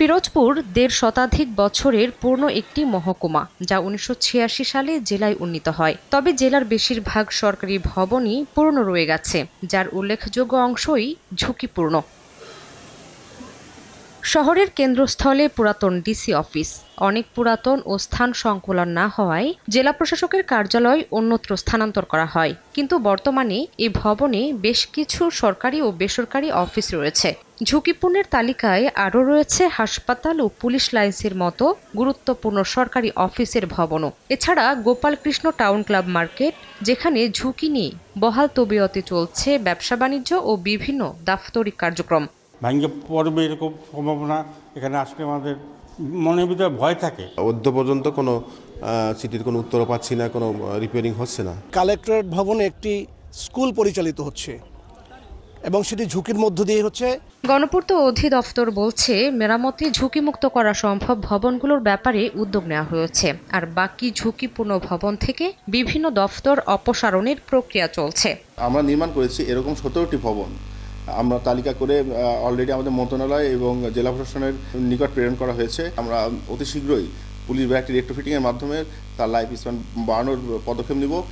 পিরোজপুর ১.৫ শতাধিক বছরের পুরনো একটি মহকুমা, যা ১৯৮৬ সালে জেলায় উন্নীত হয়। তবে জেলার বেশিরভাগ সরকারি ভবনই পুরনো রয়ে গেছে, যার উল্লেখযোগ্য অংশই ঝুঁকিপূর্ণ। শহরের কেন্দ্রস্থলে পুরাতন ডিসি অফিস অনেক পুরাতন ও স্থান সংকুলান না হওয়ায় জেলা প্রশাসকের কার্যালয় অন্যত্র স্থানান্তর করা হয়। কিন্তু বর্তমানে এই ভবনে বেশ কিছু সরকারি ও বেসরকারি অফিস রয়েছে। ঝুঁকিপূর্ণের তালিকায় আরও রয়েছে হাসপাতাল ও পুলিশ লাইন্সের মতো গুরুত্বপূর্ণ সরকারি অফিসের ভবনও। এছাড়া গোপালকৃষ্ণ টাউন ক্লাব মার্কেট, যেখানে ঝুঁকি নিয়ে বহাল তবিয়তে চলছে ব্যবসা বাণিজ্য ও বিভিন্ন দাপ্তরিক কার্যক্রম। ভাঙ্গে পড়বে এরকম সম্ভাবনা এখানে আসলে আমাদের মনের ভিতরে ভয় থাকে। অদ্য পর্যন্ত কোনো সিটির কোনো উত্তর পাচ্ছি না, কোনো রিপেয়ারিং হচ্ছে না। কালেক্টরেট ভবনে একটি স্কুল পরিচালিত হচ্ছে এবং সেটি ঝুঁকির মধ্য দিয়ে হচ্ছে। গণপূর্ত অধিদপ্তর বলছে, মেরামতে ঝুঁকিমুক্ত করা সম্ভব ভবনগুলোর ব্যাপারে উদ্যোগ নেওয়া হয়েছে, আর বাকি ঝুঁকিপূর্ণ ভবন থেকে বিভিন্ন দফতর অপসারণের প্রক্রিয়া চলছে। আমরা নির্মাণ করেছি এরকম 17টি ভবন। আমরা তালিকা করে অলরেডি আমাদের মন্ত্রণালয় এবং জেলা প্রশাসনের নিকট প্রেরণ করা হয়েছে। আমরা অতি শীঘ্রই পুলিশ বিভাগটি রেট্রোফিটিংয়ের মাধ্যমে তার লাইফ স্প্যান বাড়ানোর পদক্ষেপ নিব।